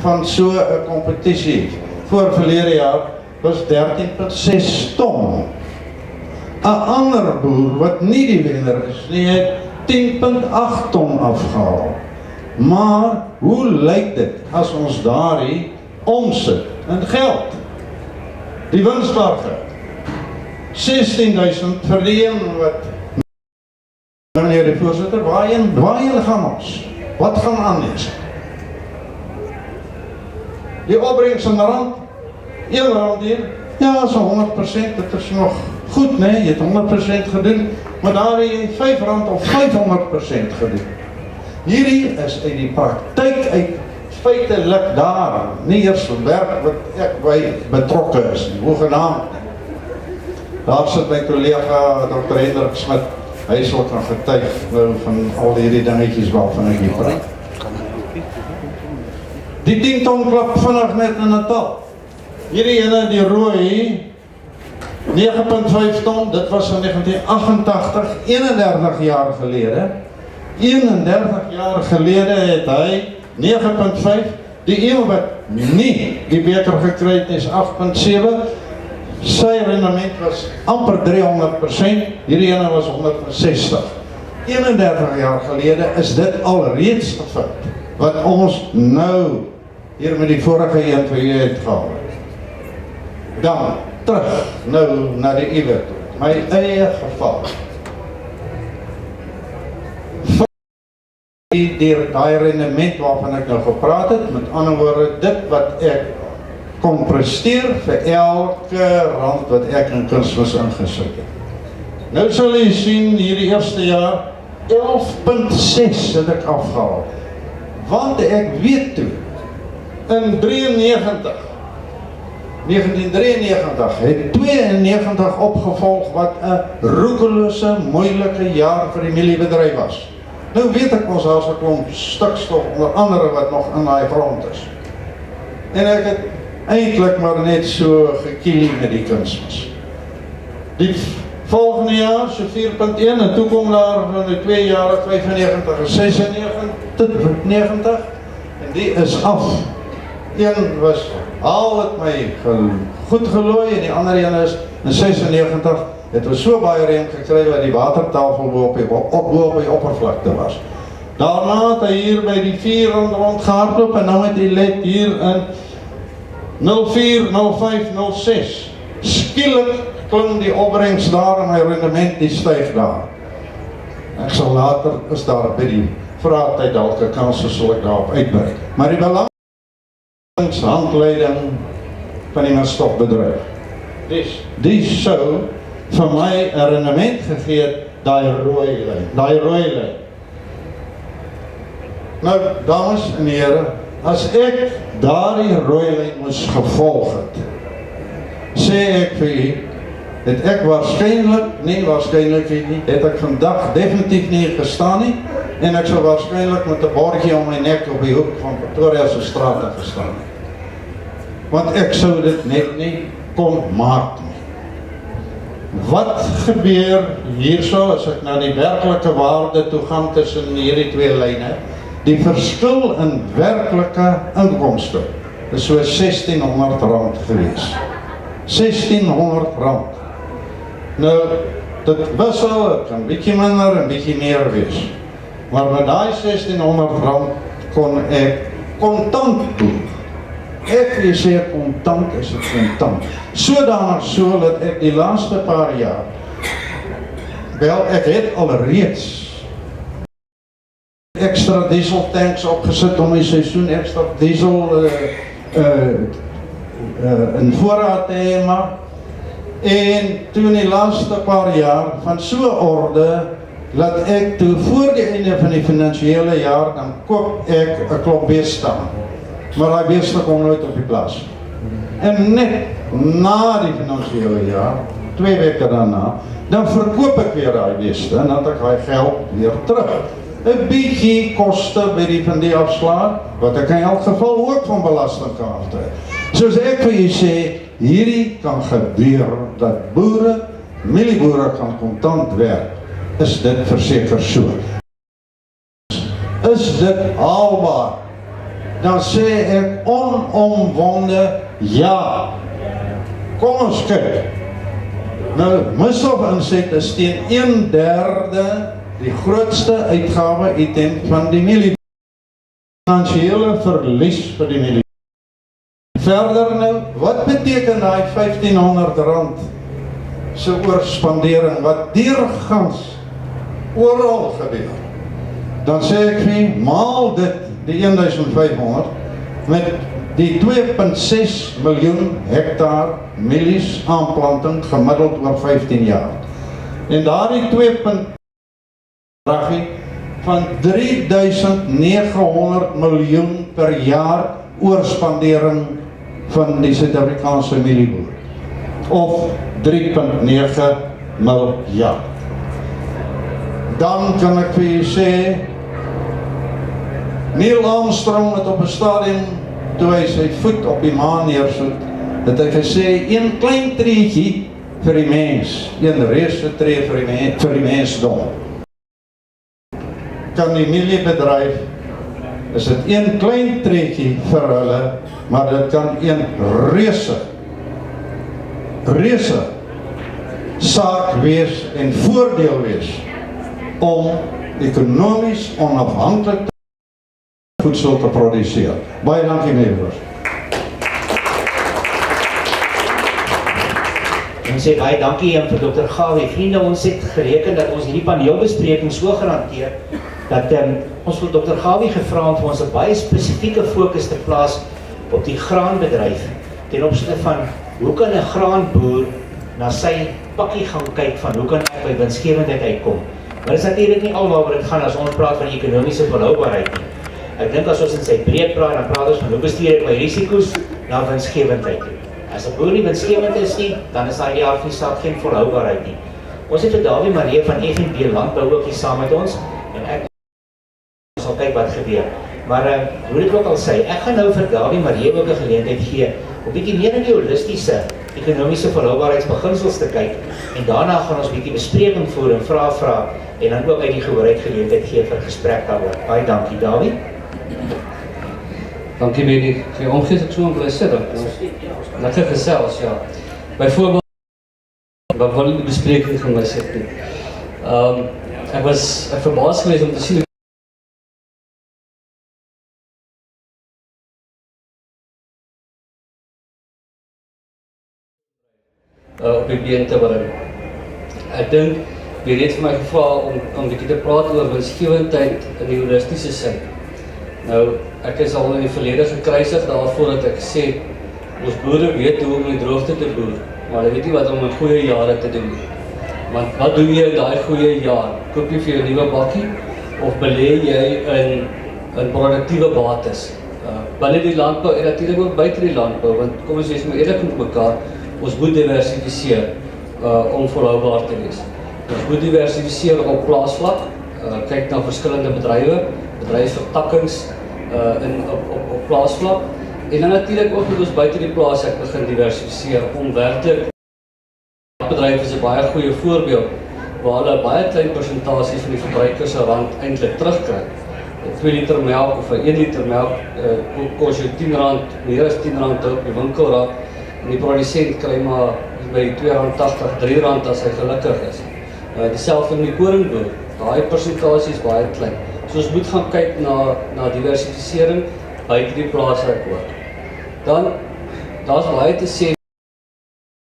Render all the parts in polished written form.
van so 'n kompetisie voor verlede jaar was 13,6 ton. 'n ander boer wat nie die wenner is nie, het 10,8 ton afgehaal. Maar hoe lyk dit as ons daardie omsit in geld? Die winsmarge 16.000 vir die een wat, meneer die voorsitter, waarheen gaan ons? Wat gaan aan is? Die opbrengs in rand, 1 rand hier, ja, so 100%, dit is nog goed, nee, jy het 100% gedoen, maar daar het jy 5 rand of 500% gedoen. Hierdie is uit die praktyk uit feitelik daar, nie eers werk wat ek by betrokke is, hoegenaamd. Daar sit my collega Dr. Hendrik Smit, hy is ook nog getuig nou van al hierdie dingetjies waarvan ek hier praat. Die 10 ton klap vinnig net in 'n tel. Hierdie ene, die rooi, 9,5 ton, dit was in 1988, 31 jaar gelede. 31 jaar gelede het hy 9,5, die een wat nie die beker gekry het is 8,7, sy rendement was amper 300%, hierdie ene was 160. 31 jaar gelede is dit alreeds gevind, wat ons nou hier met die vorige een vir u het gehaal. Dan terug nou na die iwer toe, my eie geval. Die rendement waarvan ek nou gepraat het, met ander woorde, dit wat ek kon presteer vir elke rand wat ek in kunsmis ingesit het. Nou sal jy sien, hierdie eerste jaar, 11,6 het ek afgehaal. Want ek weet toe, in 1993 het 92 opgevolg wat 'n roekelose, moeilike jaar vir die mieliebedryf was. Nou weet ek ons daar is 'n klomp stikstof onder andere wat nog in daai grond is. En ek het eintlik maar net so gekielie met die kunsmis. Die volgende jaar so 4,1 en toe kom daar van die 2 jare 95 en 96 en die is af. Een was al het my goed gelooi en die ander een is in 96 het ons so baie reën gekry dat die watertafel bo op die oppervlakte was. Daarna het hy hier by die 4 rond gehardloop en nou het hy let hier in 04, 05, 06. Skielik klim die opbrengs daar en my rendement die styg daar. Ek sal later is daar by die vraagtyd dalk 'n kans sal ek daarop uitbrei. Maar die handleiding van die meststofbedryf. Die sou vir my 'n rendement gegee het, daai rooi lyn. Nou, dames en here, as ek daardie rooi lyn moes gevolg het, sê ek vir u, het ek waarskynlik nie, het ek vandag definitief nie gestaan nie, en ek sou waarskynlik met 'n bordjie om my nek op die hoek van Pretoria se straat gestaan het. Want ek sou dit net nie kon maak nie. Wat gebeur hierso as ek na die werklike waarde toe gaan tussen hierdie twee lyne? Die verskil in werklike inkomste is so R1600 gewees. R1600. Nou, dit wissel, het kan bietjie minder en bietjie meer wees. Maar met daai R1600 kon ek kontant doen. Ek wil sê kontant is het kontant. Sodanig so dat ek die laaste paar jaar, wel ek het alreeds extra diesel tanks opgesit om die seisoen extra diesel in voorraad te hê, en toen die laaste paar jaar van so orde, dat ek toe voor die einde van die finansiële jaar, dan koop ek 'n klomp beestaan. Maar die beeste kom nooit op die plaas. En net na die finansiële jaar, 2 weke daarna, dan verkoop ek weer die beeste en dan het ek die geld weer terug. 'n bietjie koste by van die afslaag, wat ek in elk geval ook van belasting kan aftrek. Soos ek vir julle sê, hierdie kan gebeur dat boere, mielieboere kan kontant werk. Is dit verseker so? Is dit haalbaar? dan sê ek onomwonde ja. Kom ons kyk. Nou, misstofinset is teen 1/3 die grootste uitgawe item van die milie. Finansiële verlies vir die milie. Verder nou, wat beteken daai R1500 se oorspandering wat deurgangs oral gebeur? Dan sê ek vir maal dit, die 1500, met die 2,6 miljoen hektaar milies aanplanting gemiddeld oor 15 jaar. En daardie 2,6 van 3900 miljoen per jaar oorspandering van die Suid-Afrikaanse milieboer. Of 3,9 miljard. Dan kan ek vir u sê, Neil Armstrong het op 'n stadium, toe hy sy voet op die maan neersit, het hy gesê, een klein treetjie vir die mens, een reuse tree vir die mensdom. Kan die miliebedryf, is dit een klein treetjie vir hulle, maar dit kan een reuse saak wees en voordeel wees om ekonomies onafhanklik voedsel te produseer. Baie dankie meneer. Ons sê baie dankie vir Dr. Gawie. Vriende, ons het gereken dat ons hierdie paneelbespreking so garandeer dat ons vir Dr. Gawie gevra om vir ons 'n baie spesifieke fokus te plaas op die graanbedryf ten opsigte van hoe kan 'n graanboer na sy pakkie gaan kyk van hoe kan hy by winsgewendheid uitkom. Maar dit is natuurlik nie alwaaroor dit gaan as ons praat van ekonomiese volhoubaarheid nie. Ek dink as ons in sy breed praat, dan praat ons van hoe bestuur ek my risiko's na winsgewendheid toe. As 'n boer nie winsgewend is nie, dan is daai die aard van die saak geen volhoubaarheid nie. Ons het vir Dawie Maree van F&B Landbou ook hier saam met ons en ek sal kyk wat gebeur. Maar hoe dit ook al sê, ek gaan nou vir Dawie Maree ook 'n geleentheid gee om bietjie meer in die holistiese ekonomiese volhoubaarheidsbeginsels te kyk en daarna gaan ons bietjie bespreking voer en vra en dan ook uit die gehoorheid geleentheid gee vir gesprek daaroor. Baie dankie Dawie. Dankie Benny. Vir omgee ek so om bly sit. Lekker gesels, ja. Byvoorbeeld wat wil die bespreking van my sê nie. Ek was verbaas geweest om te sien op die been te bring. Ek dink, jy het vir my gevra om bietjie te praat oor winsgewendheid in die holistiese sin. Nou, ek is al in die verlede gekruisig daarvoor dat ek sê, ons boere weet hoe om die droogte te boer, maar hulle weet nie wat om in goeie jare te doen. Want wat doen jy in daai goeie jaar? Koop jy vir jou nuwe bakkie of belê jy in produktiewe bates? Binne die landbou en natuurlik ook buite die landbou, want kom ons wees maar eerlik met mekaar, ons moet diversifiseer om volhoubaar te wees. Ons moet diversifiseer op plaasvlak, kyk na verskillende bedryfsvertakkings op plaasvlak. En dan natuurlik ook moet ons buite die plaas ek begin diversifiseer om werklik. Bedryf is 'n baie goeie voorbeeld waar hulle 'n baie klein persentasie van die verbruiker se rand eintlik terugkry. 2 liter melk of 1 liter melk kos jou R10, meer as R10 op die winkelraad en die produsent kry maar by R2.80, R3 as hy gelukkig is. Dieselfde met die koringboer, daai persentasie is baie klein. So ons moet gaan kyk na diversifisering buite die plaas uit ook. Dan, daar's baie te sê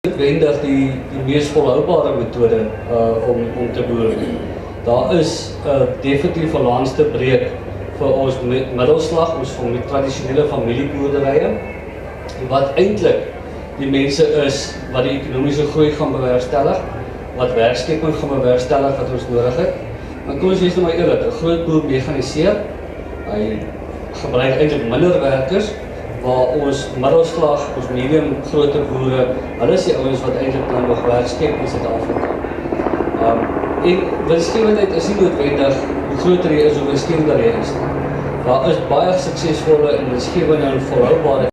noodwendig die mees volhoubare metode om te boer. Daar is definitief 'n lans te breek vir ons middelslag, ons tradisionele familieboerderye, wat eintlik die mense is wat die ekonomiese groei gaan bewerkstellig, wat werkskeping gaan bewerkstellig wat ons nodig het. Maar kom ons wees nou maar eerlik, 'n groot boer mekaniseer, hy gebruik eintlik minder werkers, waar ons middelslag, ons medium grote boere, hulle is die ouens wat eintlik nou nog werk skep in Suid-Afrika. En winsgewendheid is nie noodwendig hoe groter jy is, hoe winsgewender jy is. Daar is baie suksesvolle en winsgewende en volhoubare.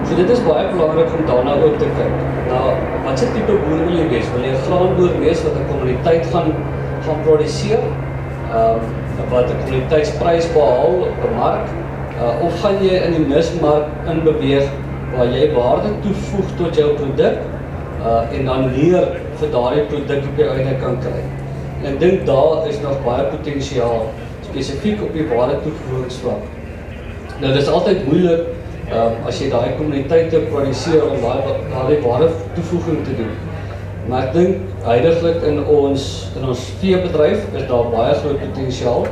So dit is baie belangrik om daarna ook te kyk. Nou, wat se tipe boer wil jy wees? Wil jy 'n graanboer wees wat 'n kommoditeit gaan produseer, wat 'n kommoditeitsprys behaal op 'n mark, Of gaan jy in die nismark inbeweeg waar jy waarde toevoeg tot jou produk en dan leer vir daardie produk op die einde kan kry. En ek dink daar is nog baie potensiaal, spesifiek op die waarde toevoegingsvlak. Nou dit is altyd moeilik as jy daai kommuniteite produseer om daardie waarde toevoeging te doen. Maar ek dink huidiglik in ons veebedryf is daar baie groot potensiaal.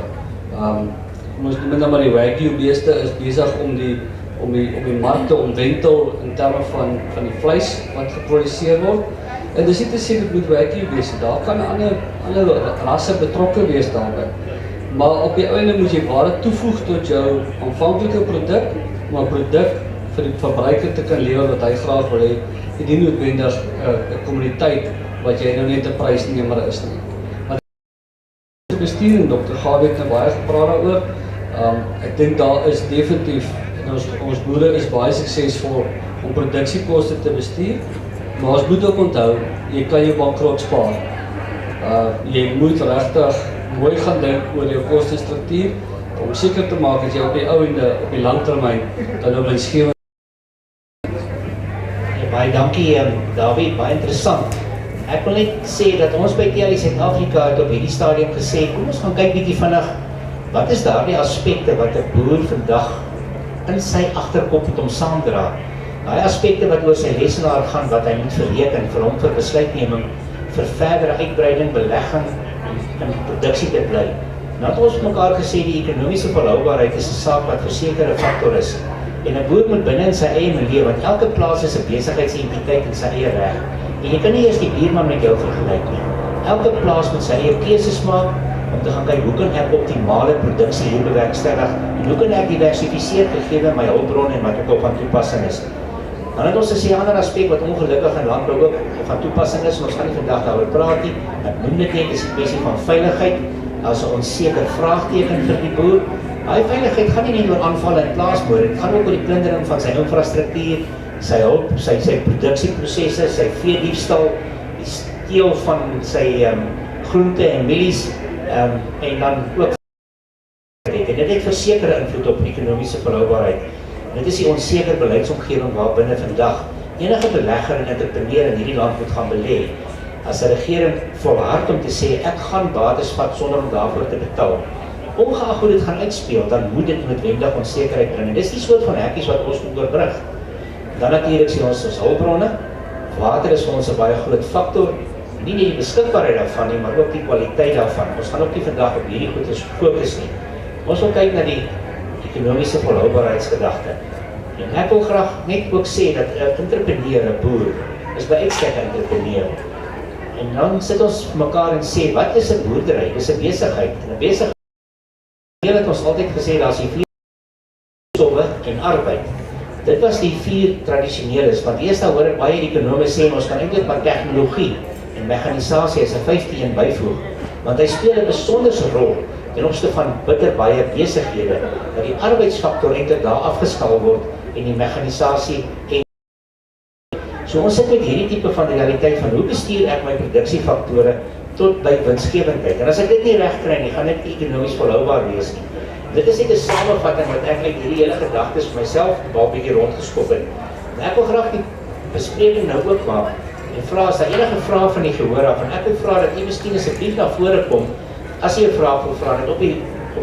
Ons noem dan maar die Wagyu beeste is besig om die mark te omwentel in terme van die vleis wat geproduseer word. En dis nie te sê dit moet Wagyu wees, daar kan ander rasse betrokke wees daarbey. Maar op die einde moet jy waarde toevoeg tot jou aanvanklike produk, om 'n produk vir die verbruiker te kan lewer wat hy graag wil hê, en nie noodwendig 'n kommuniteit wat jy nou net 'n prysnemer is nie. Maar die besturing, Dr. Gawie het nou baie gepraat daaroor. Ek dink daar is definitief, en ons boere is baie suksesvol om produksiekoste te bestuur, maar ons moet ook onthou, jy kan jou bankrot spaar. Jy moet regtig mooi gaan dink oor jou kostestruktuur, om seker te maak dat jy op die einde, op die langtermyn, dan nou winsgewend. Baie dankie, Dawie, baie interessant. Ek wil net sê dat ons by TLI Suid-Afrika het op hierdie stadium gesê, kom ons gaan kyk bietjie vinnig, wat is daardie aspekte wat 'n boer vandag in sy agterkop met hom saamdra? Daai aspekte wat oor sy lesenaar gaan, wat hy moet verreken vir hom vir besluitneming, vir verdere uitbreiding, belegging en produksie te bly. Nou het ons mekaar gesê die ekonomiese volhoubaarheid is 'n saak wat verseker 'n faktor is. En 'n boer moet binne in sy eie milieu, want elke plaas is 'n besigheidsentiteit in sy eie reg. En jy kan nie eers die buurman met jou vergelyk nie. Elke plaas moet sy eie keuses maak om te gaan kyk hoe kan ek optimale produksie hier bewerkstellig en hoe kan ek diversifiseer gegee my hulpbronne en wat ook van toepassing is. Dan het ons gesien 'n ander aspek wat ongelukkig in landbou ook van toepassing is, en ons gaan nie vandag daaroor praat nie. Ek noem dit net, is 'n kwessie van veiligheid. Daar's 'n onseker vraagteken vir die boer. Daai veiligheid gaan nie net oor aanvalle en plaasmoorde, dit gaan ook oor die plundering van sy infrastruktuur, sy hulp, sy produksieprosesse, sy veediefstal, die steel van sy groente en mielies, en dan ook en dit het versekerde invloed op ekonomiese volhoubaarheid. Dit is die onseker beleidsomgewing waarbinne vandag enige belegger en entrepreneur in hierdie land moet gaan belê. As 'n regering volhard om te sê ek gaan bates vat sonder om daarvoor te betaal. Ongeag hoe dit gaan uitspeel, dan moet dit noodwendig onsekerheid bring. En dis die soort van hekkies wat ons moet oorbrug. Dan natuurlik sien ons hulpbronne. Water is vir ons 'n baie groot faktor. Nie net die beskikbaarheid daarvan nie, maar ook die kwaliteit daarvan. Ons gaan ook nie vandag op hierdie goed fokus nie. Ons wil kyk na die ekonomiese volhoubaarheidsgedagte. En ek wil graag net ook sê dat 'n entrepreneur, 'n boer, is by uitstek 'n entrepreneur. En dan sit ons mekaar en sê, wat is 'n boerdery? Dis 'n besigheid. En 'n besigheid het ons altyd gesê, daar is die 4 stowwe en arbeid. Dit was die 4 tradisioneles, want eers daar hoor ek baie ekonome sê, ons kan eintlik maar tegnologie en mekanisasie as 'n 5de een byvoeg, want hy speel 'n besonderse rol ten opsigte van bitter baie besighede, dat die arbeidsfaktor eintlik daar afgeskaal word en die mekanisasie en so ons sit met hierdie tipe van realiteit van hoe bestuur ek my produksiefaktore tot by winsgewendheid. En as ek dit nie reg kry nie, gaan dit ekonomies volhoubaar wees nie. Dit is net 'n samevatting wat ek uit hierdie hele gedagtes vir myself 'n bietjie rondgeskop het. En ek wil graag die bespreking nou ook maak en vra as daar enige vrae van die gehoor af, en ek wil vra dat u miskien asseblief na vore kom as jy 'n vraag wil vra, dat op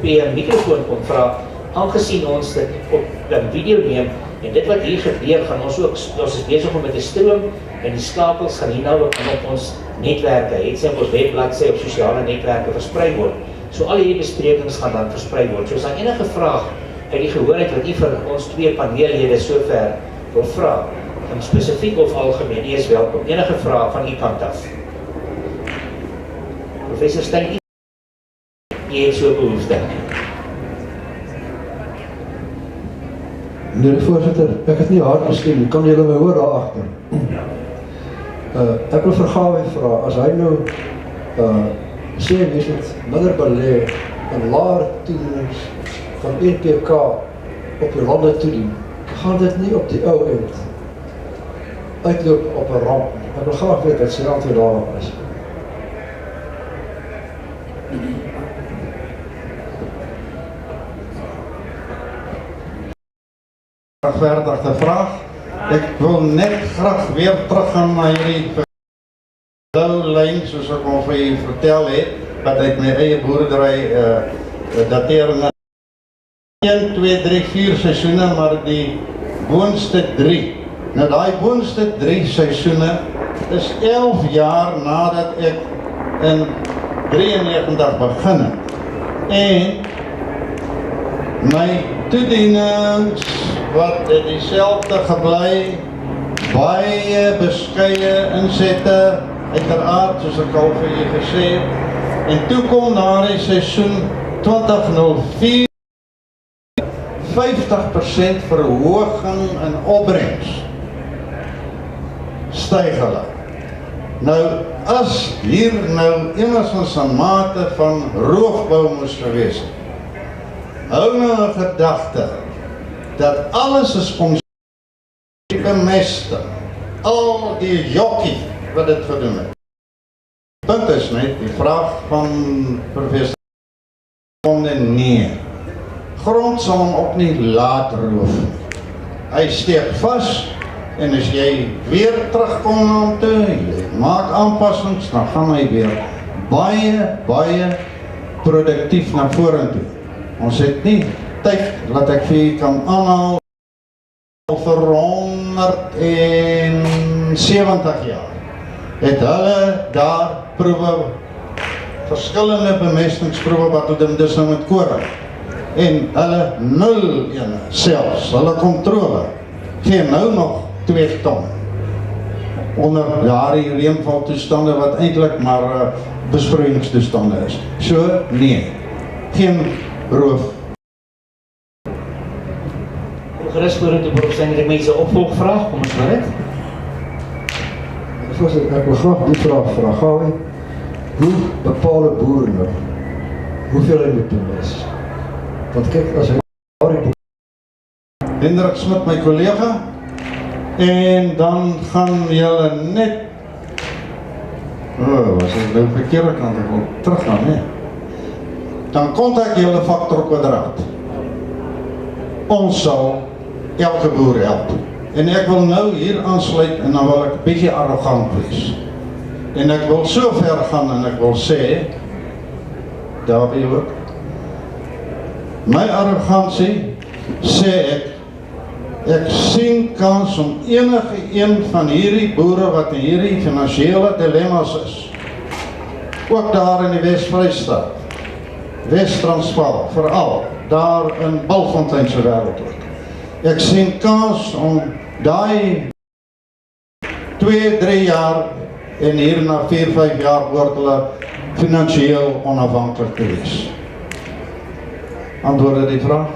die mikrofoon kom vra, aangesien ons dit op video neem. En dit wat hier gebeur, gaan ons is besig om met 'n stroom, en die skakels gaan hierna ook op ons netwerke, het sy op ons webbladsy op sosiale netwerke versprei word. So al hierdie besprekings gaan dan versprei word. So as daar enige vraag uit die gehoor het wat u vir ons 2 paneellede sover wil vra, spesifiek of algemeen, u is welkom. Enige vraag van u kant af. Professor Steyn, u het so behoefte. Meneer die voorzitter, ek het nie hard miskien, kan julle my hoor daar agter? Ek wil vir Gawie vra, as hy nou sê mens moet minder belê en laer toediening van NPK op die lande toedien, gaan dit nie op die ou end uitloop op 'n ramp. Ek wil graag weet wat sy antwoord daarop is. Regverdigde vraag. Ek wil net graag weer teruggaan na hierdie blou lyn, soos ek al vir u vertel het, wat uit my eie boerdery datering 1, 2, 3, 4 seisoene, maar die boonste 3. Nou daai boonste 3 seisoene is 11 jaar nadat ek in 93 begin het. En my toedienings wat dieselfde gebly, baie beskeie insette, uiteraard soos ek al vir julle gesê het. En toe kom na die seisoen 2004 50% verhoging in opbrengs. Styg hulle. Nou, as hier nou enigstens 'n mate van roofbou moes gewees het, hou nou 'n gedagte dat alles is bemesting, al die jokkie wat dit gedoen het. Punt is net, die vraag van professor nee, grond sal hom ook nie laat roof. Hy steek vas, en as jy weer terugkom na hom toe, jy maak aanpassings, dan gaan hy weer baie produktief na vorentoe. Ons het nie tyd, laat ek vir u kan aanhaal, vir 170 jaar het hulle daar proewe, verskillende bemestingsproewe wat doen dis nou met koring. En hulle 0 ene selfs, hulle kontrole, gee nou nog 2 ton. Onder daardie reënvaltoestande wat eintlik maar besproeiingstoestande is. So, nee, geen roof. Gerus vorentoe professor, het mense 'n opvolgvraag, kom ons hoor dit. Ek wil graag die vraag vra, Gawie. Hoe bepaal 'n boer nou hoeveel hy moet bemes? Want kyk, as hy Hendrik Smit, my kollega, en dan gaan julle net, was ek nou verkeerde kant, ek wil teruggaan, nee. Dan kontak julle faktor kwadraat. Ons sal elke boer help. En ek wil nou hier aansluit en dan wil ek bietjie arrogant wees. En ek wil so ver gaan en ek wil sê, Dawie ook, my arrogantie sê ek sien kans om enige een van hierdie boere wat in hierdie finansiële dilemma's is, ook daar in die Wes-Vrystaat, Wes-Transvaal, veral daar in Bultfontein se wêreld ook. Ek sien kans om daai 2-3 jaar en hierna 4-5 jaar word hulle finansiëel onafhanklik te wees. Antwoorde die vraag?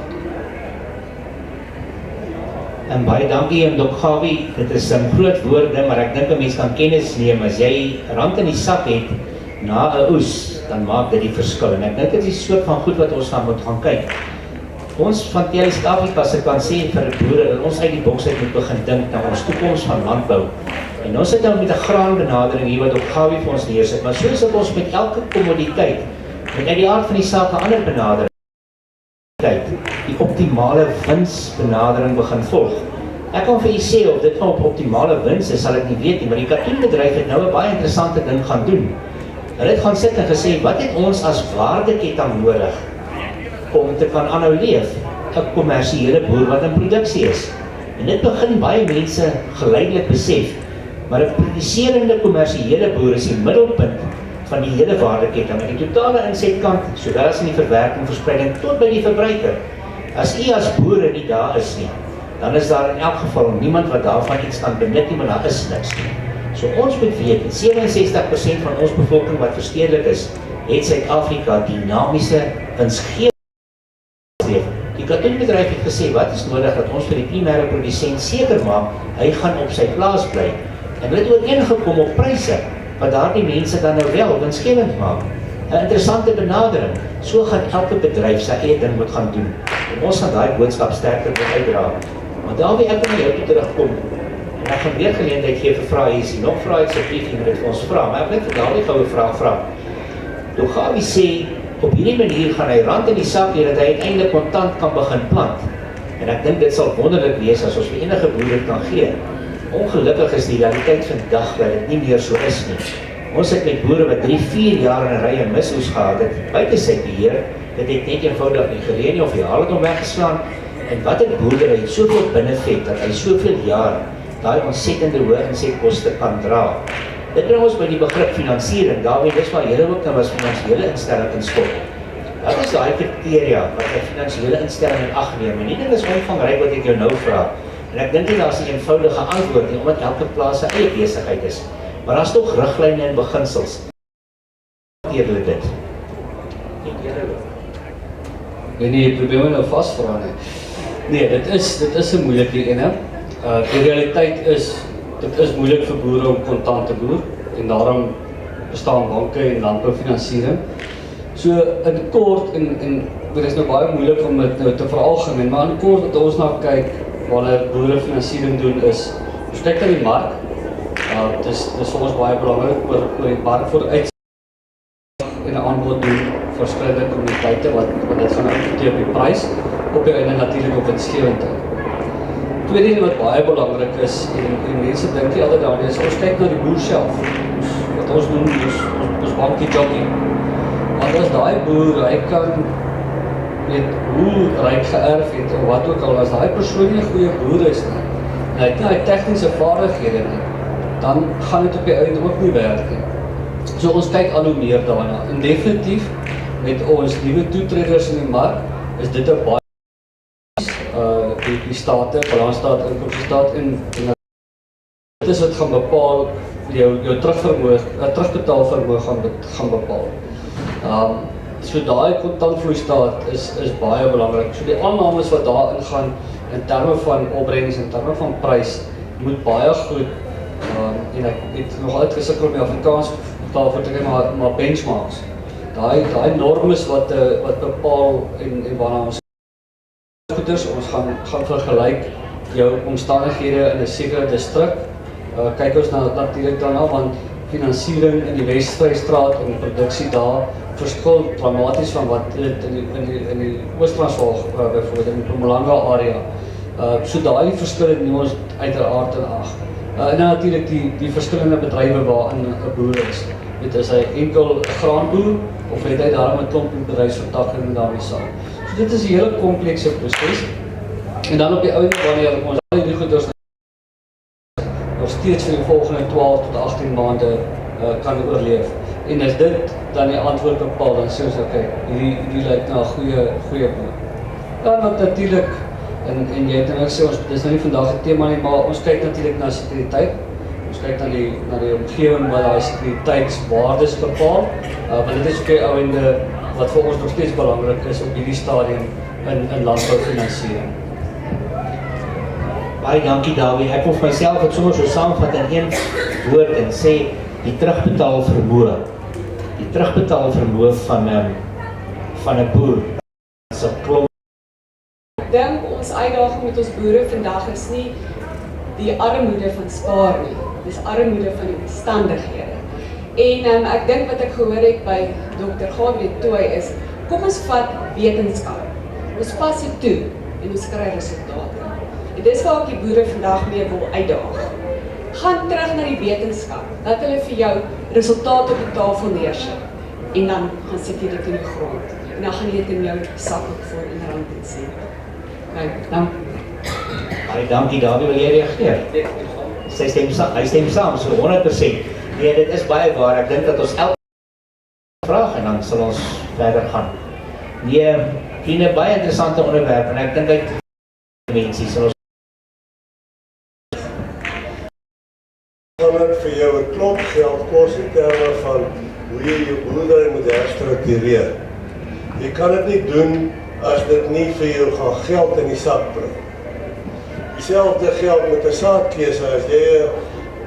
En baie dankie en Dr. Gawie, dit is 'n groot woorde, maar ek dink 'n mens kan kennis neem, as jy rand in die sak het, na 'n oes, dan maak dit die verskil. En ek dink dit is die soort van goed wat ons moet gaan kyk. Ons van Suid-Afrika se kan sê vir die boere, dat ons uit die boks uit moet begin dink na ons toekoms van landbou. En ons sit nou met 'n graanbenadering hier wat Dr. Gawie vir ons neersit, maar soos dat ons met elke kommoditeit, met uit die aard van die saak 'n ander benadering, die optimale winsbenadering begin volg. Ek kan vir u sê, of dit nou op optimale wins is, sal ek nie weet nie, maar die katoenbedryf het nou 'n baie interessante ding gaan doen. Hulle het gaan sit en gesê, wat het ons as waardeketting nodig om te kan aanhou leef? 'n kommersiële boer wat in produksie is. En dit begin baie mense geleidelik besef, maar 'n produserende kommersiële boer is die middelpunt van die hele waardeketting, en die totale insetkant, sowel as in die verwerking, verspreiding tot by die verbruiker. As u as boere nie daar is nie, dan is daar in elk geval niemand wat daarvan iets kan benut nie, maar daar is niks nie. So ons moet weet, 67% van ons bevolking wat verstedelik is, het Suid-Afrika dinamiese winsgewende. Die katoenbedryf het gesê, wat is nodig dat ons vir die primêre produsent seker maak, hy gaan op sy plaas bly. En hulle het ooreengekom op pryse, wat daardie mense dan nou wel winsgewend maak. 'n Interessante benadering. So gaan elke bedryf sy eie ding moet gaan doen. En ons gaan daai boodskap sterker moet uitdra. Maar Dawie, ek wil na jou toe terugkom. En ek gaan weer geleentheid gee vir vrae hier. Is nog vrae asseblief, jy moet dit vir ons vra. Maar ek wil vir Dawie gou 'n vraag vra. Dr. Gawie sê, op hierdie manier gaan hy rand in die sak hê dat hy uiteindelik kontant kan begin plant. En ek dink dit sal wonderlik wees as ons vir enige boer dit kan gee. Ongelukkig is die realiteit vandag dat dit nie meer so is nie. Ons het met boere wat 3-4 jaar in 'n ry 'n misoes gehad het, buite sy beheer, dit het net eenvoudig nie gereën nie of die haal het hom weggeslaan. En wat 'n boerdery het soveel benefit dat hy soveel jaar daai ontsettende hoë insetkoste kan dra. Dit bring ons by die begrip finansiering. Dawie, dis waar julle ook nou as finansiële instelling inskop. Dat is daai kriteria wat 'n finansiële instelling in ag neem. En die ding is omvangryk wat ek jou nou vra. En ek dink nie daar's 'n eenvoudige antwoord nie, omdat elke plaas sy eie besigheid is. Maar daar's tog riglyne en beginsels. Eerlik dit. Nee, jy probeer my nou vasvra nie. Nee, dit is 'n moeilike ene. Die realiteit is, dit is moeilik vir boere om kontant te boer en daarom bestaan banke en landboufinansiering. So in kort, en dit is nou baie moeilik om dit nou te veralgemeen, maar in kort wat ons na kyk wanneer boere finansiering doen is, ons kyk na die mark. Dit is vir ons baie belangrik oor die mark vooruit en 'n aanbod doen vir verskillende kommoditeite wat dit gaan invloed op die prys, op die einde natuurlik op winsgewendheid. Tweede ding wat baie belangrik is, en mense dink nie altyd daaraan is, ons kyk na die boer self. Wat ons noem, ons bankie jockey. Want as daai boer, hy kan weet hoe ryk geërf het, of wat ook al, as daai persoon nie 'n goeie boer is nie, en hy het nie tegniese vaardighede nie, dan gaan dit op die einde ook nie werk nie. So ons kyk al hoe meer daarna. En definitief, met ons nuwe toetreders in die mark, is dit 'n baie die state, balansstaat, inkomstestaat en dit is wat gaan bepaal jou terugbetaalvermoë gaan bepaal. So daai kontantvloeistaat is baie belangrik. So die aannames wat daarin gaan in terme van opbrengs en terme van prys moet baie goed en ek het nog altyd gesukkel om die Afrikaans daarvoor te kyk maar benchmarks. Daai normes wat bepaal en waarna ons ons gaan vergelyk jou omstandighede in 'n sekere distrik. Kyk ons natuurlik daarna want finansiering in die Wes-Vrystraat en produksie daar verskil dramaties van wat dit in die Oos-Transvaal byvoorbeeld in die Mpumalanga area. So daai verskille neem ons uiteraard in ag. En natuurlik die verskillende bedrywe waarin 'n boer is. Dit is hy enkel 'n graanboer of het hy daarmee 'n klomp bedryfsvertakking daarmee saam. So dit is 'n hele komplekse proses. En dan op die ouende wanneer ons al hierdie goeders nog steeds vir die volgende 12 tot 18 maande kan oorleef. En as dit dan die antwoord bepaal, dan sê ons okay, hierdie lyk na 'n goeie boer. Dan wat natuurlik en jy het nou gesê ons dis nou nie vandag 'n tema nie, maar ons kyk natuurlik na sekuriteit. Ons kyk na die omgewing wat daai sekuriteitswaardes bepaal. Want dit is op die ouende wat vir ons nog steeds belangrik is op hierdie stadium in landboufinansiering. Baie dankie Dawie. Ek wil vir myself het sommer so saamvat in een woord en sê die terugbetaalvermoë. Die terugbetaalvermoë van 'n boer. Dis 'n klomp. Ek dink ons uitdaging met ons boere vandag is nie die armoede van spaar nie. Dis armoede van die omstandighede. En ek dink wat ek gehoor het by Dr. Gawie Toit is, kom ons vat wetenskap. Ons pas dit toe en ons kry resultate. En dis waar ek die boere vandag mee wil uitdaag. Gaan terug na die wetenskap, dat hulle vir jou resultate op die tafel neersit. En dan gaan sit jy dit in die grond. En dan gaan jy dit in jou sak voor in rand en sent. Okay, dan. Baie dankie Dawie, wil jy reageer? Hy stem saam, so 100%. Nee, dit is baie waar. Ek dink dat ons elke vraag en dan sal ons verder gaan. Nee, vriende, baie interessante onderwerp en ek dink uit mense sal ons kan dit vir jou 'n klomp geld kos in terme van hoe jy jou boerdery moet herstruktureer. Jy kan dit nie doen as dit nie vir jou gaan geld in die sak bring. Dieselfde geld met 'n saadkeuse as jy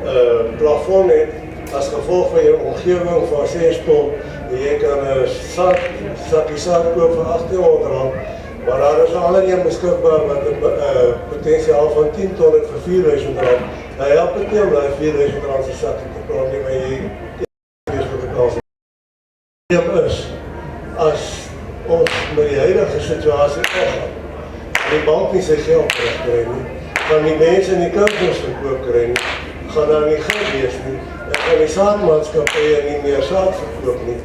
'n plafon het as gevolg van jou omgewing van 6 ton en jy kan 'n sakkie saad koop vir R1800, maar daar is al een beskikbaar met 'n potensiaal van 10 ton het vir R4000. Nou help dit nie om daai R4000 se sakkie te koop nie, maar jy weet wat ek al sê. Is as ons met die huidige situasie opgaan. Die bank dalk nie sy geld terugkry nie, gaan die mense in die kuikens verkoop kry nie, gaan daar nie geld wees nie, en gaan die saadmaatskappye nie meer saad verkoop nie,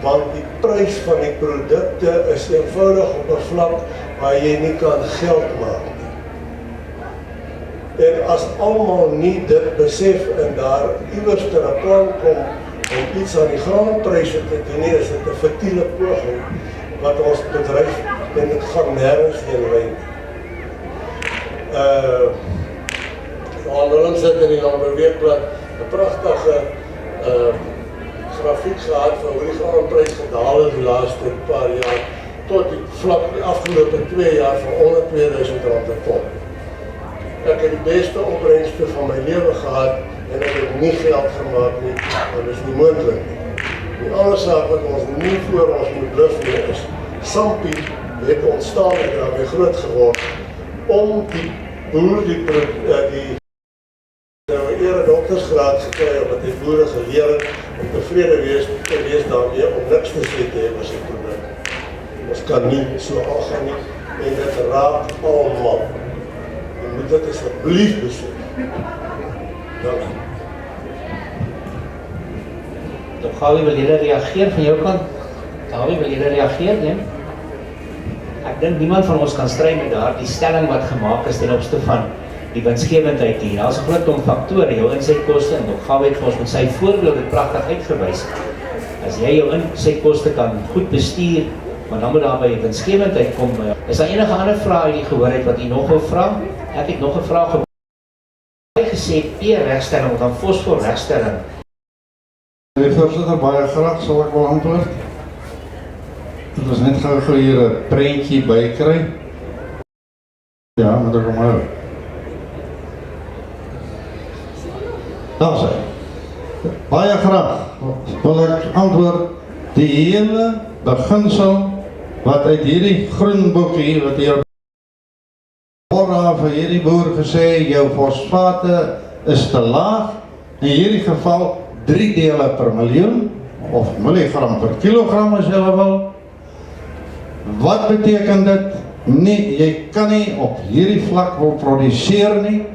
want die prys van die produkte is eenvoudig op 'n vlak waar jy nie kan geld maak nie. En as almal nie dit besef en daar iewers ter 'n plan kom om iets aan die graanpryse te doen nie, is dit 'n futiele poging wat ons bedryf en dit gaan nergens heen lei. Ons sit in die Landbouweekblad 'n pragtige grafiek gehad van hoe die graanprys gedaal het die laaste paar jaar tot die vlak die afgelope 2 jaar van onder R2000 per ton. Ek het die beste opbrengste van my lewe gehad en ek het nie geld gemaak nie, want dit is nie moontlik nie. Die ander saak wat ons nie voor ons moet bluf nie is, Sampie het ontstaan en daarmee groot geword om die boer die ere doktersgraad gekry omdat die boere geleer het om tevrede wees daarmee om niks te sê te hê oor sy produk. Ons kan nie so aangaan nie en dit raak almal. Jy moet dit asseblief besef. Dankie. Dr. Gawie, wil julle reageer van jou kant? Dawie, wil julle reageer, nee? Ek dink niemand van ons kan stry met daardie stelling wat gemaak is ten opsigte van die winsgewendheid hier. Daar's 'n groot klomp faktore, jou insetkoste en Dr. Gawie het vir ons met sy voorbeeld dit pragtig uitgewys. As jy jou insetkoste kan goed bestuur, maar dan moet daar by winsgewendheid kom. Is daar enige ander vrae uit die gehoor het wat u nog wil vra? Ek het nog 'n vraag gesê, P-regstelling of dan fosfor-regstelling. Meneer Voorsitter, baie graag sal ek wel antwoord. Dit was net gou hier 'n prentjie bykry. Ja, moet ek hom hou. Daar sê. Baie graag wil ek antwoord die hele beginsel wat uit hierdie groen boekie wat hier vir hierdie boer gesê, jou fosfate is te laag, in hierdie geval 3 dele per miljoen, of milligram per kilogram as jy wil. Wat beteken dit? Nee, jy kan nie op hierdie vlak wil produseer nie.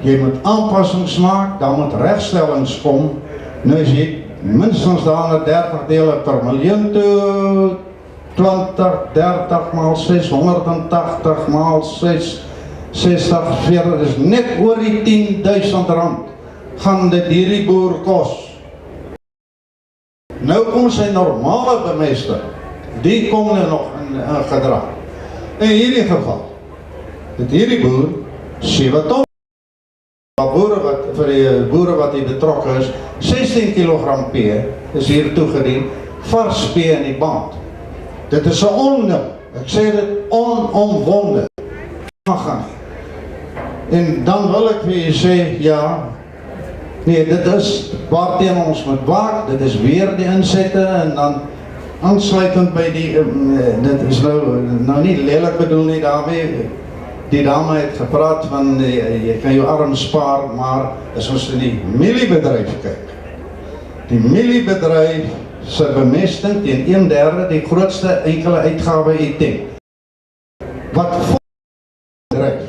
Jy moet aanpassings maak, dan moet regstellings kom. Nou is jy minstens daar na 30 dele per miljoen toe, 20, 30 maal 6, 180 maal 6, 60, 40, dis net oor die R10.000 gaan dit hierdie boer kos. Nou kom sy normale bemesting, die kom nou nog in gedrag. In hierdie geval, het hierdie boer 7 ton. Vir die boere wat hier betrokke is, 16 kg P is hier toegedien, vars P in die band. Dit is 'n onding, ek sê dit onomwonde. En dan wil ek vir jy sê, ja, nee, dit is waarteen ons moet waak, dit is weer die insette en dan aansluitend by die, dit is nou nie lelik bedoel nie, Dawie, die dame het gepraat van, jy kan jou arm spaar, maar as ons in die mieliebedryf kyk, die mieliebedryf se bemesting teen 1/3 die grootste enkele uitgawe item. Wat bedryf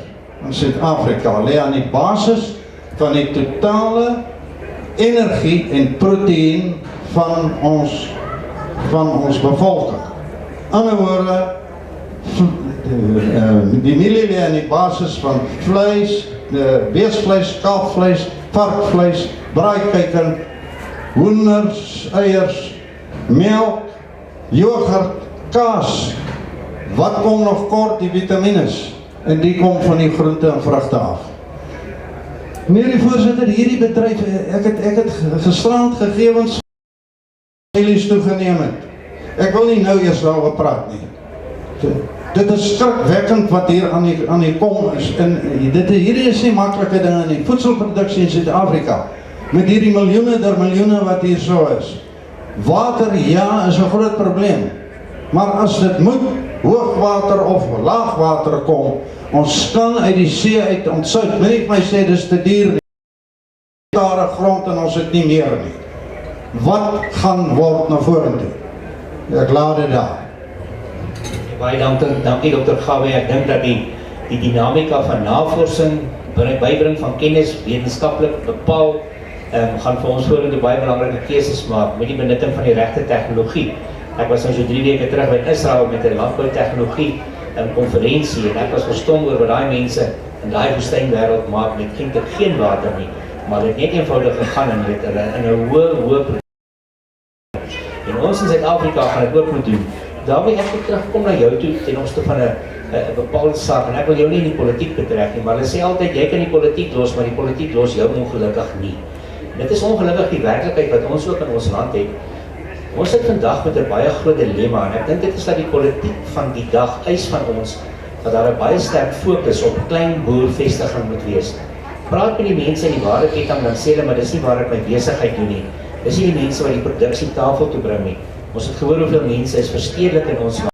in Suid-Afrika lê aan die basis van die totale energie en proteïen van ons bevolking. Ander woorde, die mielie lê aan die basis van vleis, beesvleis, kalfvleis, varkvleis, braaikuiken, hoenders, eiers, melk, yoghurt, kaas. Wat kom nog kort? Die vitamines. En die kom van die groente en vrugte af. Meneer die voorsitter, hierdie bedryf, ek het gisterand gegevens toegeneem het. Ek wil nie nou eers daaroor praat nie. Dit is skrikwekkend wat hier aan die kom is. En hierdie is nie maklike dinge in die voedselproduksie in Suid-Afrika. Met hierdie miljoene wat hier so is. Water, ja, is 'n groot probleem. Maar as dit moet hoogwater of laagwater kom, ons kan uit die see uit ontsout. Meneer my sê, dis te duur nie. Daar 'n grond en ons het nie meer nie. Wat gaan word na vorentoe? Ek laat dit daar. Baie dankie Dr. Gawie. Ek dink dat die die dinamika van navorsing, bybring van kennis, wetenskaplik bepaal, gaan vir ons vorentoe baie belangrike keuses maak met die benutting van die regte tegnologie. Ek was nou so 3 weke terug by Israel met 'n landboutegnologie konferensie en ek was verstom oor wat daai mense in daai woestynwêreld maak met geen water nie, maar dit het net eenvoudig gegaan en het hulle in 'n hoë en ons in Suid-Afrika gaan dit ook moet doen. Dawie, ek wil terugkom na jou toe ten opsigte van 'n bepaalde saak en ek wil jou nie in die politiek betrek nie, maar hulle sê altyd jy kan die politiek los, maar die politiek los jou ongelukkig nie. Dit is ongelukkig die werklikheid wat ons ook in ons land het. Ons sit vandag met 'n baie groot dilemma en ek dink dit is dat die politiek van die dag eis van ons dat daar 'n baie sterk fokus op klein boervestiging moet wees. Praat met die mense in die waardeketting dan sê hulle maar dis nie waar ek my besigheid doen nie. Dis nie die mense wat die produksie tafel toe bring nie. Ons het gehoor hoeveel mense is verstedelik in ons land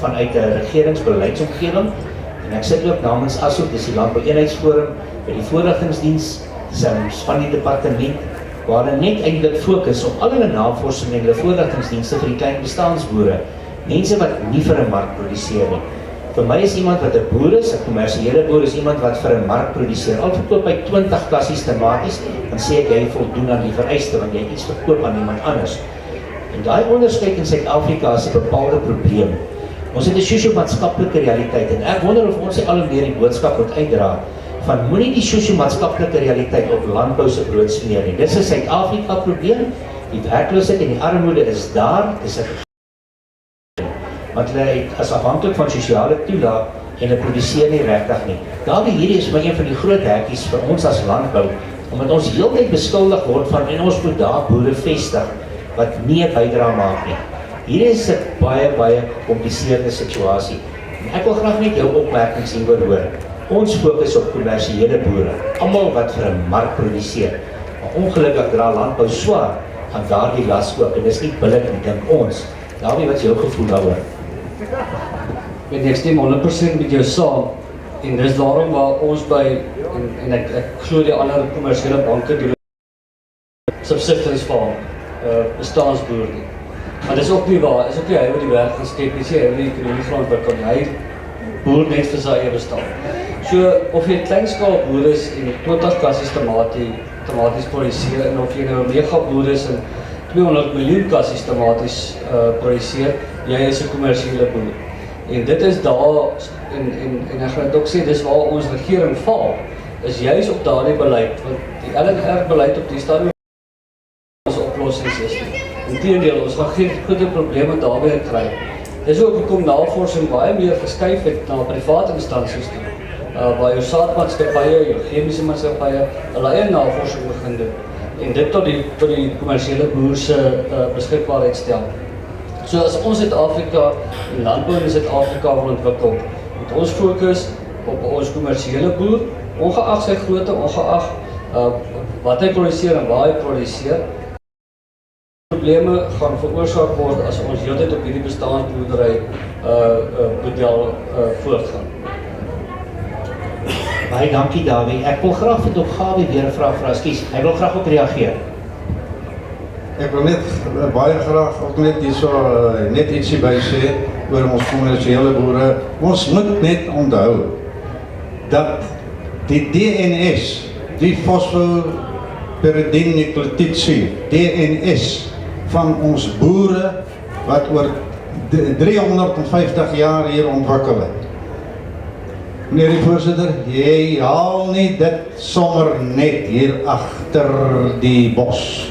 vanuit 'n regeringsbeleidsomgewing en ek sit ook namens ASOF, dis die Landboueenheidsforum by die voorligtingsdiens van die departement waar hulle net eintlik fokus op al hulle navorsing en hulle voorligtingsdienste vir die klein bestaansboere, mense wat nie vir 'n mark produseer nie. Vir my is iemand wat 'n boer is, 'n kommersiële boer is iemand wat vir 'n mark produseer. Al verkoop hy 20 kassies tomaties, dan sê ek jy voldoen aan die vereiste want jy iets verkoop aan iemand anders. En daai onderskeid in Suid-Afrika is 'n bepaalde probleem. Ons het 'n sosio-maatskaplike realiteit en ek wonder of ons al meer die boodskap moet uitdra van moenie die sosio-maatskaplike realiteit op landbou se brood smeer nie. Dis 'n Suid-Afrika probleem. Die werkloosheid en die armoede is daar, dis 'n want hulle is afhanklik van sosiale toelaag en hulle produseer nie regtig nie. Dawie, hierdie is maar een van die groot hekkies vir ons as landbou, omdat ons heeltyd beskuldig word van en ons moet daar boere vestig wat nie 'n bydrae maak nie. Hierdie is 'n baie gecompliseerde situasie. En ek wil graag net jou opmerkings hieroor hoor. Ons fokus op kommersiële boere, almal wat vir 'n mark produseer. Maar ongelukkig dra landbou swaar aan daardie las ook en dis nie billik nie, dink ons. Dawie, wat is jou gevoel daaroor? Ek stem 100% met jou saam en dis daarom waar ons by en ek glo die ander kommersiële banke die subsistence farm bestaansboer nie. Maar dis ook nie waar, is ook nie hy wat die werk gaan skep, nie sê hy wat die ekonomie gaan ontwikkel nie. Hy boer net vir sy eie bestaan. So of jy 'n kleinskaal boer is en 20 kassies tomaties produseer en of jy nou 'n mega boer is en 200 miljoen kassies tomaties produseer, jy is 'n kommersiële boer. En dit is daar, en ek gaan dit ook sê, dis waar ons regering val, is juis op daardie beleid, want die LNR beleid op die stadium ons oplossings is nie. Inteendeel, ons gaan geen goeie probleme daarmee kry. Dis ook hoekom navorsing baie meer geskuif het na private instansies toe, waar jou saadmaatskappye, jou chemiese maatskappye, hulle eie navorsing begin doen. En dit tot die kommersiële boer se beskikbaarheid stel. So as ons Suid-Afrika en landbou in Suid-Afrika wil ontwikkel, moet ons fokus op ons kommersiële boer, ongeag sy grootte, ongeag wat hy produseer en waar hy produseer. Probleme gaan veroorsaak word as ons heeltyd op hierdie bestaansboerdery model voortgaan. Baie dankie Dawie. Ek wil graag vir Dr. Gawie weer 'n vraag vra. Ekskuus, hy wil graag ook reageer. Ek wil net baie graag ook net hierso net ietsie by sê oor ons kommersiële boere. Ons moet net onthou dat die DNS, die fosfopyridinukleotiedsuur, DNS van ons boere wat oor 350 jaar hier ontwikkel het. Meneer die voorsitter, jy haal nie dit sommer net hier agter die bos.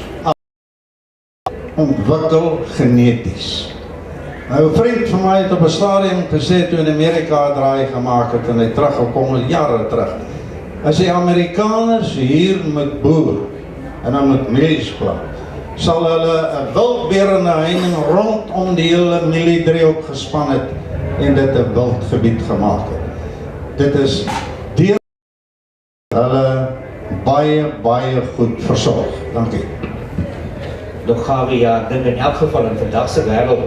Ontwikkel geneties. Nou, 'n vriend van my het op 'n stadium gesê toe in Amerika 'n draai gemaak het en hy teruggekom het jare terug. As die Amerikaners hier moet boer en dan met mielies plant, sal hulle 'n wildbeer in 'n heining rondom die hele mieliedriehoek gespan het en dit 'n wildgebied gemaak het. Dit is deur hulle baie goed versorg. Dankie. Dr. Gawie, ja, ek dink in elk geval in vandag se wêreld,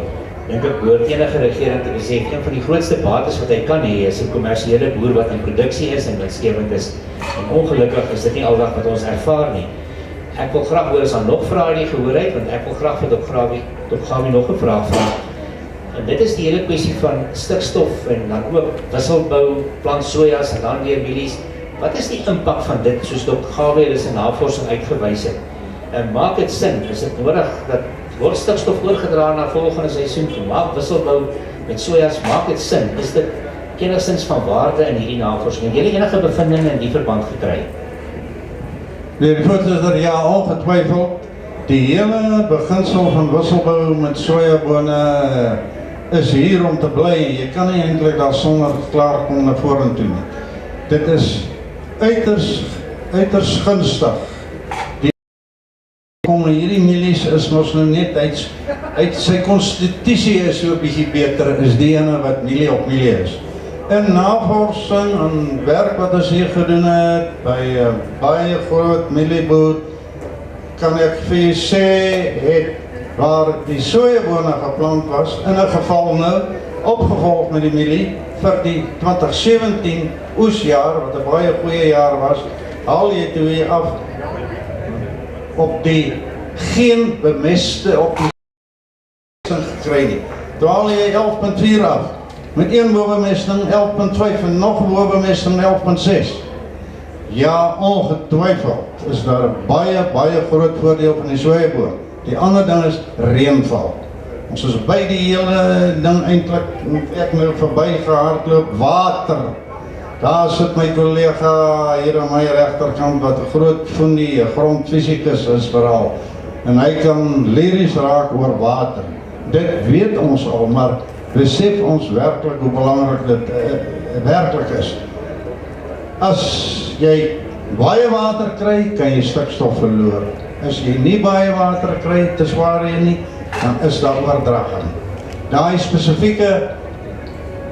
dink ek behoort enige regering te besef, een van die grootste bates wat hy kan hê is 'n kommersiële boer wat in produksie is en winsgewend is. En ongelukkig is dit nie aldag wat ons ervaar nie. Ek wil graag hoor as daar nog vrae die gehoor het, want ek wil graag vir Dr. Gawie nog 'n vraag vra. En dit is die hele kwessie van stikstof en dan ook wisselbou, plant sojas en dan weer mielies. Wat is die impak van dit, soos Dr. Gawie hulle se navorsing uitgewys het? En maak dit sin? Is dit nodig dat word stikstof oorgedra na volgende seisoen toe? Maak wisselbou met sojas, maak dit sin? Is dit enigstens van waarde in hierdie navorsing? Het julle enige bevindinge in die verband gekry? Die voorzitter, ja, ongetwijfeld. Die hele beginsel van wisselbou met sojabone is hier om te bly. Je kan nie eintlik daar sonder klaar kom na vorentoe nie. Dit is uiters gunstig. Die hierdie mielies is mos nou net uit sy konstitusie is so 'n bietjie beter is die ene wat mielie op mielie is. In navorsing en werk wat ons hier gedoen het by 'n baie groot mielieboer, kan ek vir u sê, het waar die sojabone geplant was, in 'n geval nou, opgevolg met die mielie, vir die 2017 oesjaar, wat 'n baie goeie jaar was, haal jy toe weer af op die geen bemeste op die gekry nie. Toe haal jy 11.4 af, met een boerbemesting 11.5 en nog een boerbemesting 11.6. Ja, ongetwijfeld is daar 'n baie groot voordeel van die sojaboon. Die ander ding is reënval. Ons is by die hele ding eintlik, ek nou verby gehardloop, water. Daar sit my collega hier aan my regterkant wat 'n groot fundie, 'n grondfisikus is veral. En hy kan lyries raak oor water. Dit weet ons al, maar besef ons werklik hoe belangrik dit werklik is. As jy baie water kry, kan jy stikstof verloor. As jy nie baie water kry, te swaar jy nie, dan is daar oordraging. Daai spesifieke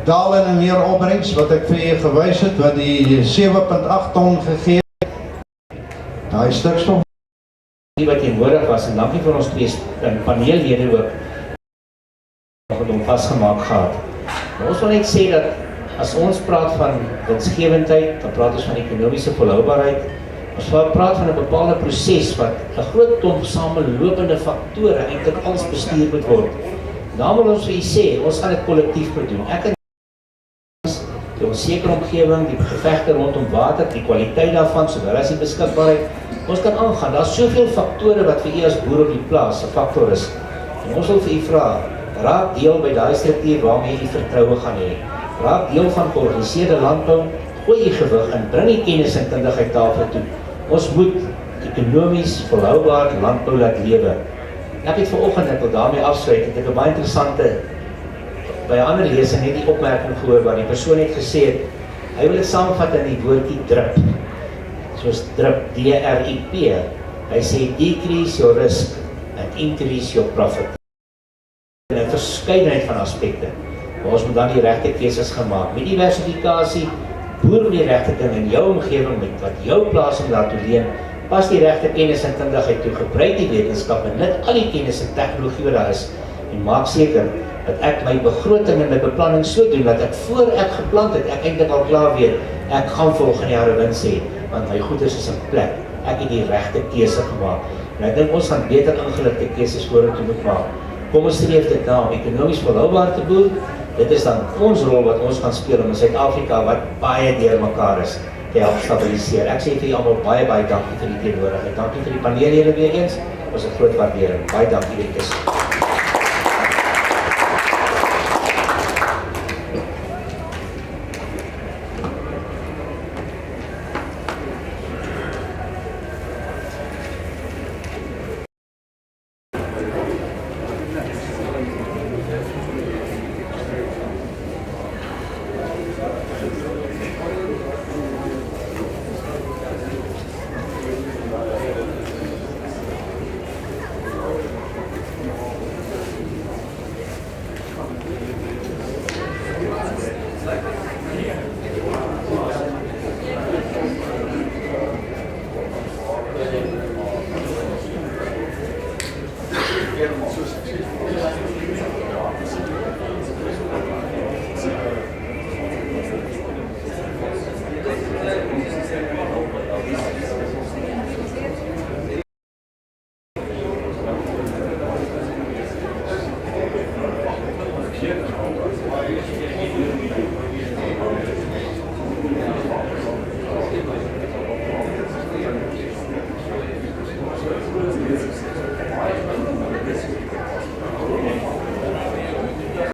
daling en meer opbrengs wat ek vir julle gewys het, wat die 7.8 ton gegee het, daai stikstof wat teenwoordig was, en dankie vir ons twee paneellede ook, wat hom vasgemaak gehad. Maar ons wil net sê dat as ons praat van winsgewendheid, dan praat ons van ekonomiese volhoubaarheid. Ons praat van 'n bepaalde proses wat 'n groot klomp samelopende faktore eintlik als bestuur moet word. Dan wil ons vir u sê, ons gaan dit kollektief moet doen. Ek en die onsekere omgewing, die gevegte rondom water, die kwaliteit daarvan, sowel as die beskikbaarheid. Ons kan aangaan. Daar's soveel faktore wat vir u as boer op die plaas 'n faktor is. En ons wil vir u vra, raak deel by daai struktuur waarmee u vertroue gaan hê. Raak deel van georganiseerde landbou, gooi die gewig in, bring die kennis en kundigheid tafel toe. Ons moet ekonomies volhoubaar landbou laat lewe. Ek het vanoggend, ek wil daarmee afsluit, het ek 'n baie interessante, by 'n ander lesing net die opmerking gehoor waar die persoon het gesê het, hy wil dit saamvat in die woordjie drip. Soos drip, D-R-I-P. Hy sê decrease your risk and increase your profit. En 'n verskeidenheid van aspekte. Maar ons moet dan die regte keuses gemaak. Met diversifikasie, boer met die regte ding in jou omgewing met wat jou plaas om daartoe leen, pas die regte kennis en kundigheid toe, gebruik die wetenskap en net al die kennis en tegnologie wat daar is en maak seker dat ek my begroting en my beplanning so doen dat ek voor ek geplant het, ek eintlik al klaar weet, ek gaan volgende jaar 'n wins hê, want my goeders is in plek. Ek het die regte keuse gemaak. En ek dink ons gaan beter ingeligte keuses vorentoe moet maak. Kom ons streef dit na om ekonomies volhoubaar te boer. Dit is dan ons rol wat ons gaan speel om in Suid-Afrika wat baie deur mekaar is te help stabiliseer. Ek sê vir julle almal baie dankie vir die teenwoordigheid. Dankie vir die paneellede weer eens. Ons het groot waardering. Baie dankie vir dit.